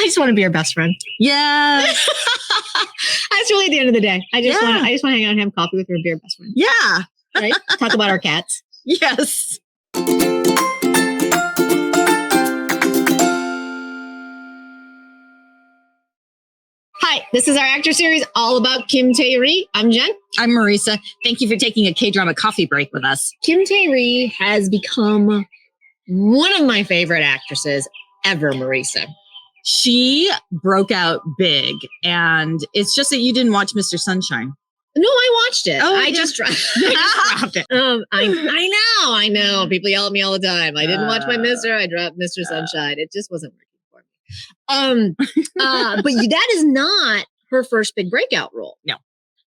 I just want to be her best friend. Yeah. That's really at the end of the day. I just want to hang out and have coffee with her and be her best friend. Yeah. Right? Talk about our cats. Yes. Hi, this is our actor series all about Kim Tae Ri. I'm Jen. I'm Marisa. Thank you for taking a K-drama coffee break with us. Kim Tae Ri has become one of my favorite actresses ever, Marisa. She broke out big, and it's just that you didn't watch Mr. Sunshine. No, I watched it. Oh, I just dropped it. I know. People yell at me all the time. I didn't watch my Mister. I dropped Mr. Sunshine. It just wasn't working for me. But that is not her first big breakout role. No.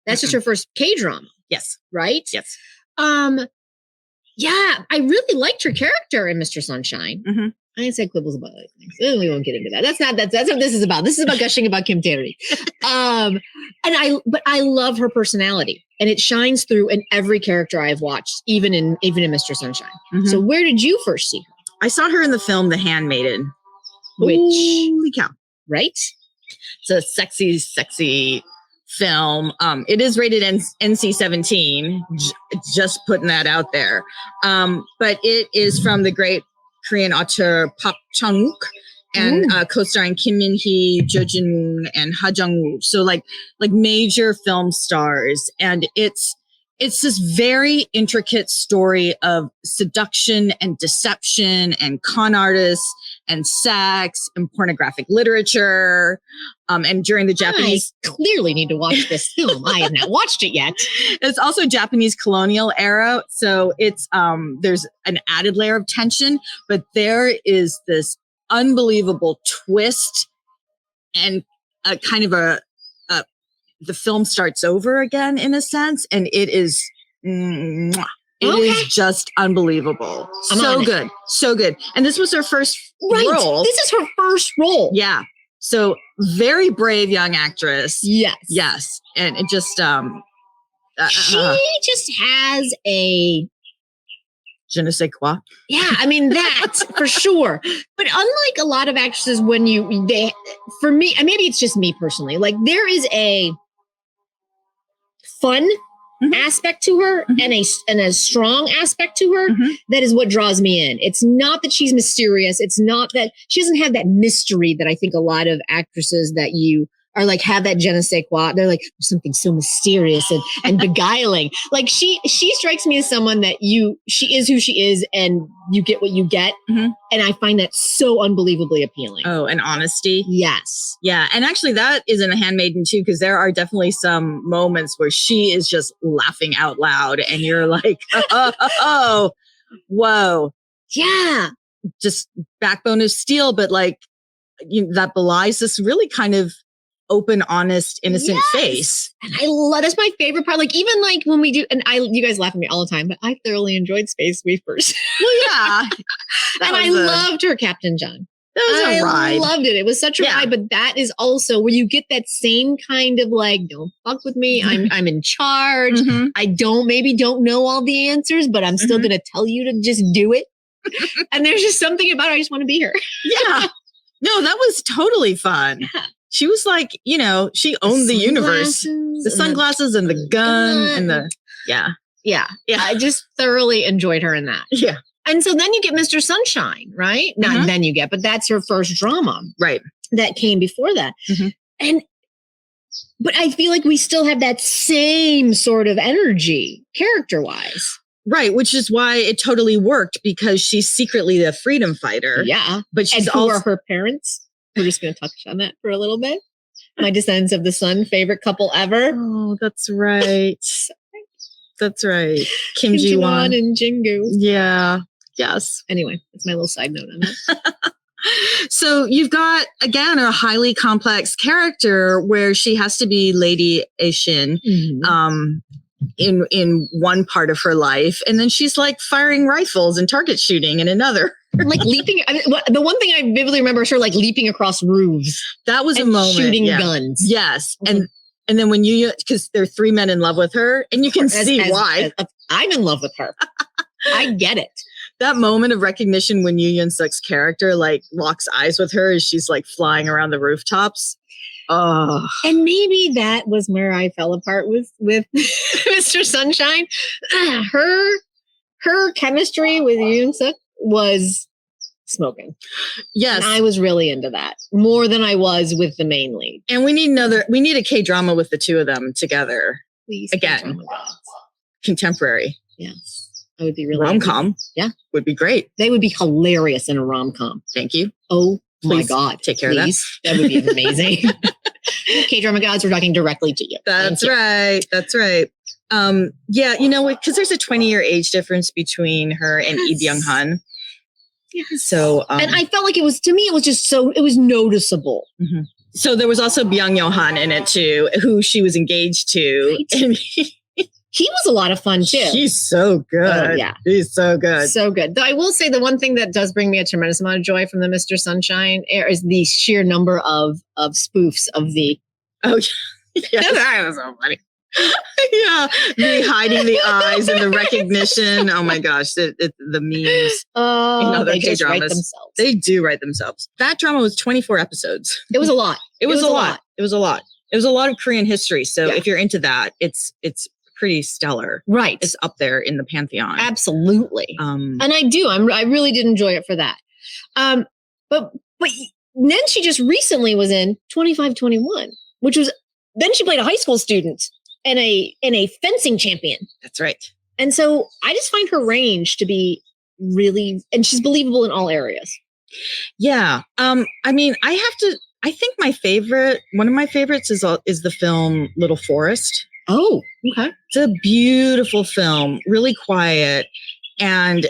That's just her first K-drama. Yes. Right? Yes. Yeah, I really liked her character in Mr. Sunshine. Mm-hmm. I didn't say quibbles about other things. We won't get into that. That's what this is about. This is about gushing about Kim Tae Ri. But I love her personality, and it shines through in every character I've watched, even in Mr. Sunshine. Mm-hmm. So where did you first see her? I saw her in the film The Handmaiden. Which, holy cow. Right? It's a sexy, sexy film. It is rated NC-17. Just putting that out there. But it is from the great Korean author Park Chan-wook and co-starring Kim Min-hee, Jo Jin-woon, and Ha Jung-woo. So like major film stars. And it's this very intricate story of seduction and deception and con artists and sex and pornographic literature. And during the Japanese... I clearly need to watch this film. I have not watched it yet. It's also Japanese colonial era. So it's there's an added layer of tension, but there is this unbelievable twist and a kind of the film starts over again in a sense. And it is... It is just unbelievable. So good. So good. And this was her first role. This is her first role. Yeah. So very brave young actress. Yes. Yes. And it just, she just has a je ne sais quoi. Yeah. I mean, that for sure. But unlike a lot of actresses, for me, and maybe it's just me personally, like there is a fun aspect to her and a strong aspect to her that is what draws me in. It's not that she's mysterious. It's not that she doesn't have that mystery that I think a lot of actresses that you are like have that je ne sais quoi. They're like, there's something so mysterious and beguiling. Like she strikes me as someone that she is who she is and you get what you get. And I find that so unbelievably appealing. Oh, and honesty. Yes. Yeah. And actually that is in The Handmaiden too, because there are definitely some moments where she is just laughing out loud and you're like, oh, whoa. Yeah. Just backbone of steel, but like that belies this really kind of open, honest, innocent face. And I love, that's my favorite part. Like, even like when we do, and you guys laugh at me all the time, but I thoroughly enjoyed Space Sweepers. Well, yeah. And I loved her Captain John. That was a ride. I loved it. It was such a ride, but that is also where you get that same kind of like, don't fuck with me. I'm in charge. I don't know all the answers, but I'm still going to tell you to just do it. And there's just something about her. I just want to be her. Yeah. No, that was totally fun. Yeah. She was like, she owned the universe. The sunglasses and the gun and the, Yeah. I just thoroughly enjoyed her in that. Yeah. And so then you get Mr. Sunshine, right? Not then you get, but that's her first drama. Right. That came before that. But I feel like we still have that same sort of energy character-wise. Right, which is why it totally worked because she's secretly the freedom fighter. Yeah. But she's who are her parents? We're just going to touch on that for a little bit. My Descendants of the Sun, favorite couple ever. Oh, that's right. That's right. Kim Ji-won and Jingu. Yeah. Yes. Anyway, that's my little side note on that. So you've got, again, a highly complex character where she has to be Lady Aishin in one part of her life. And then she's like firing rifles and target shooting in another. Like leaping. I mean, the one thing I vividly remember is her like leaping across roofs. That was a moment. Shooting guns. Yes. And then when because there are three men in love with her and you can see why. I'm in love with her. I get it. that moment of recognition when Yoo Yeon-suk's character like locks eyes with her as she's like flying around the rooftops. Oh, and maybe that was where I fell apart with Mr. Sunshine. Her chemistry with Yoo Yeon-suk was smoking. yes. And I was really into that more than I was with the main lead. And we need a K-drama with the two of them together. Please. Again. Contemporary. Yes. I would be really rom-com. Yeah. Would be great. They would be hilarious in a rom-com. Thank you. Oh my Please God. take care of that. That would be amazing. K-drama gods, we're talking directly to you. That's right. That's right. Yeah, you know, because there's a 20-year age difference between her and Lee Byung-hun. Yes. So, and I felt like it was just it was noticeable. Mm-hmm. So there was also Byung Yo-han in it too, who she was engaged to. Right. And he was a lot of fun too. He's so good. Yeah. He's so good. So good. Though I will say the one thing that does bring me a tremendous amount of joy from the Mr. Sunshine is the sheer number of spoofs of the. Oh, yeah. That was so funny. Yeah, me hiding the eyes and the recognition. Oh my gosh, the memes. Oh, they just write themselves. They do write themselves. That drama was 24 episodes. It was a lot. It was a lot. It was a lot. It was a lot of Korean history. So yeah. If you're into that, it's pretty stellar. Right. It's up there in the pantheon. Absolutely. And I do. I really did enjoy it for that. But then she just recently was in 25-21, which was then she played a high school student and a fencing champion. That's right. And so I just find her range to be really, and she's believable in all areas. Yeah. I mean, I think one of my favorites is the film Little Forest. Oh, okay. It's a beautiful film, really quiet. And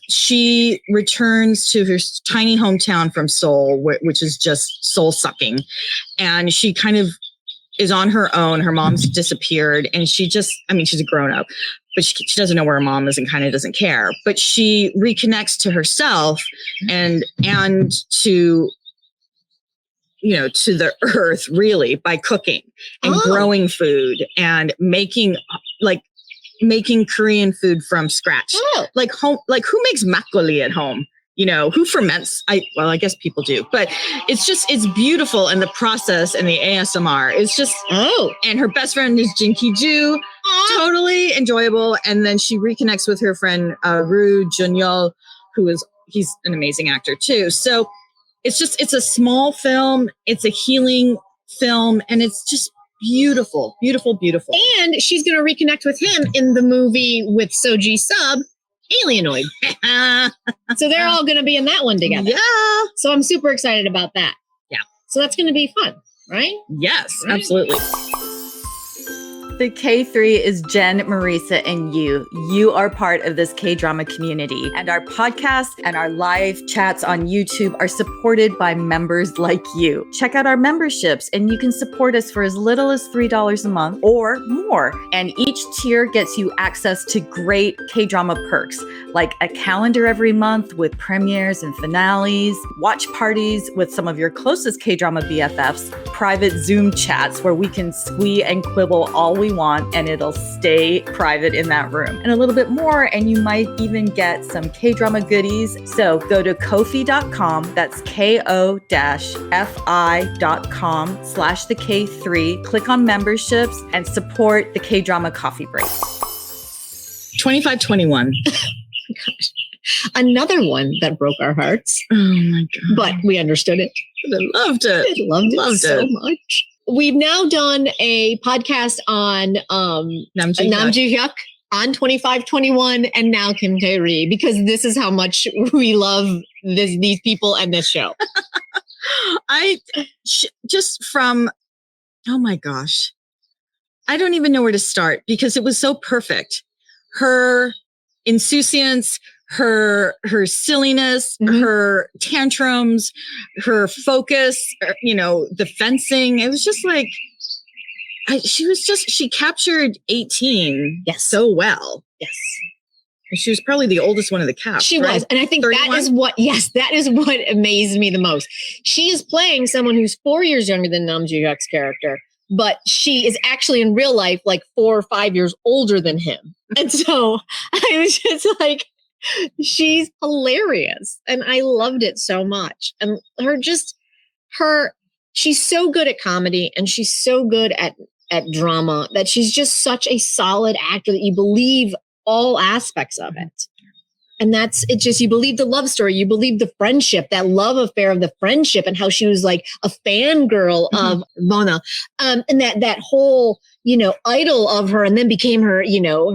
she returns to her tiny hometown from Seoul, which is just soul sucking. And she kind of is on her own. Her mom's disappeared and she's a grown up, but she doesn't know where her mom is and kind of doesn't care. But she reconnects to herself and to, to the earth really by cooking and growing food and making Korean food from scratch. Oh. Like who makes makgeolli at home? Who ferments? I guess people do, but it's beautiful. And the process and the ASMR is just, and her best friend is Jin Ki-ju, totally enjoyable. And then she reconnects with her friend, Ru Jun-yeol, he's an amazing actor too. So it's a small film. It's a healing film and it's just beautiful, beautiful, beautiful. And she's going to reconnect with him in the movie with Soji Sub, Alienoid. So they're all going to be in that one together. Yeah. So I'm super excited about that. Yeah. So that's going to be fun, right? Yes, right. Absolutely. The KThree is Jen, Marisa, and you. You are part of this K-drama community. And our podcast and our live chats on YouTube are supported by members like you. Check out our memberships and you can support us for as little as $3 a month or more. And each tier gets you access to great K-drama perks, like a calendar every month with premieres and finales, watch parties with some of your closest K-drama BFFs, private Zoom chats where we can squee and quibble all we want and it'll stay private in that room, and a little bit more, and you might even get some K-drama goodies. So go to Ko-fi.com, that's ko-fi.com/the K3, click on memberships and support the K-drama Coffee Break. 25-21. Gosh. Another one that broke our hearts. Oh my God. But we understood it. I loved it. I loved it so much. We've now done a podcast on Nam Joo-hyuk, on 25-21, and now Kim Tae Ri, because this is how much we love these people and this show. Oh my gosh. I don't even know where to start because it was so perfect. Her insouciance, her silliness, her tantrums, her focus, the fencing. It was just like, she captured 18 so well. Yes. She was probably the oldest one of the cast. She was. And I think 31? that is what amazed me the most. She is playing someone who's 4 years younger than Nam Joo-hyuk's character, but she is actually in real life like 4 or 5 years older than him. And so I was just like, She's hilarious. And I loved it so much. And she's so good at comedy and she's so good at drama that she's just such a solid actor that you believe all aspects of it. And you believe the love story, you believe the friendship, that love affair of the friendship and how she was like a fangirl of Mona. And that whole, idol of her and then became her,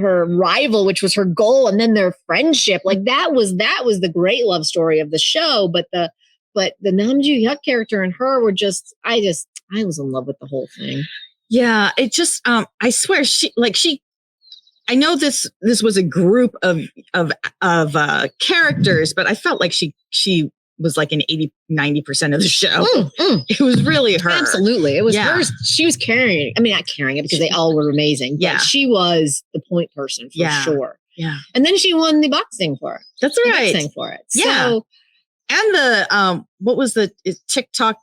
her rival, which was her goal. And then their friendship, like that was the great love story of the show. But the Nam Joo-hyuk character and her were I was in love with the whole thing. Yeah. It just, I swear I know this was a group of characters, but I felt like she was like in 80-90% of the show. It was really her. Absolutely. It was her. She was carrying, not carrying it because they all were amazing. But she was the point person for sure. Yeah. And then she won the boxing for it. That's right. Boxing for it. Yeah. So, and the, what was the TikTok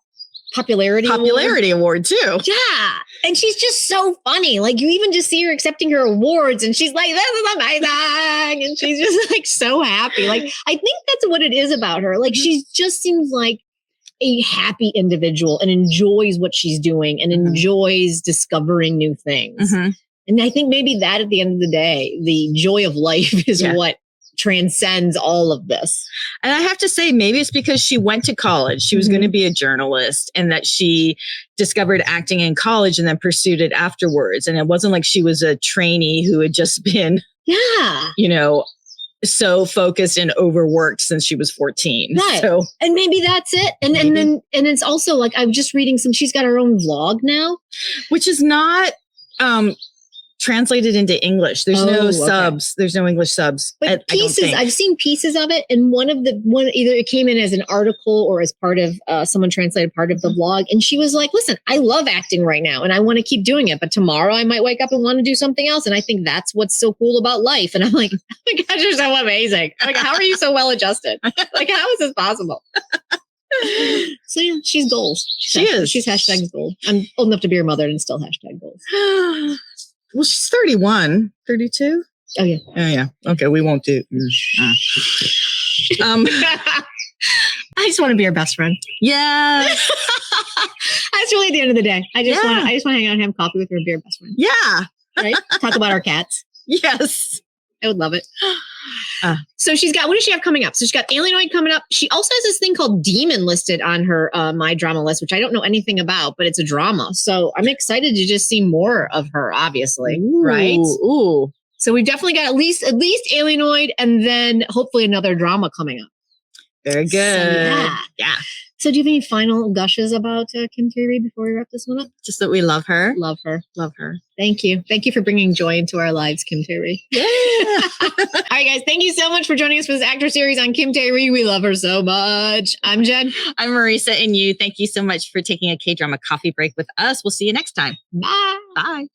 Popularity award too. Yeah. And she's just so funny. Like you even just see her accepting her awards and she's like, this is amazing. And she's just like so happy. Like I think that's what it is about her. Like she just seems like a happy individual and enjoys what she's doing and enjoys discovering new things. And I think maybe that at the end of the day, the joy of life is what transcends all of this. And I have to say, maybe it's because she went to college. She was going to be a journalist and that she discovered acting in college and then pursued it afterwards. And it wasn't like she was a trainee who had just been, so focused and overworked since she was 14. Right. So, and maybe that's it. And then it's also like, I'm just reading she's got her own vlog now, which is not, translated into English. There's no subs. There's no English subs. But pieces, I've seen pieces of it. And one either it came in as an article or as part of someone translated part of the vlog. And she was like, listen, I love acting right now and I want to keep doing it. But tomorrow I might wake up and want to do something else. And I think that's what's so cool about life. And I'm like, oh my gosh, you're so amazing. I'm like, how are you so well adjusted? Like, how is this possible? So yeah, she's goals. She's hashtag goals. I'm old enough to be her mother and still hashtag goals. Well, she's 31, 32. Oh, yeah. Oh, yeah. Okay, we won't do. I just want to be her best friend. Yeah. That's really at the end of the day. I just want to hang out and have coffee with her and be her best friend. Yeah. Right? Talk about our cats. Yes. I would love it. So she's got, what does she have coming up? So she's got Alienoid coming up. She also has this thing called Demon listed on her My Drama list, which I don't know anything about, but it's a drama. So I'm excited to just see more of her, obviously. Right? Ooh. So we've definitely got at least Alienoid and then hopefully another drama coming up. Very good. So, yeah. So do you have any final gushes about Kim Tae Ri before we wrap this one up? Just that we love her. Love her. Love her. Thank you. Thank you for bringing joy into our lives, Kim Tae Ri. Yeah. All right, guys. Thank you so much for joining us for this actor series on Kim Tae Ri. We love her so much. I'm Jen. I'm Marisa. And you. Thank you so much for taking a KDrama coffee break with us. We'll see you next time. Bye. Bye.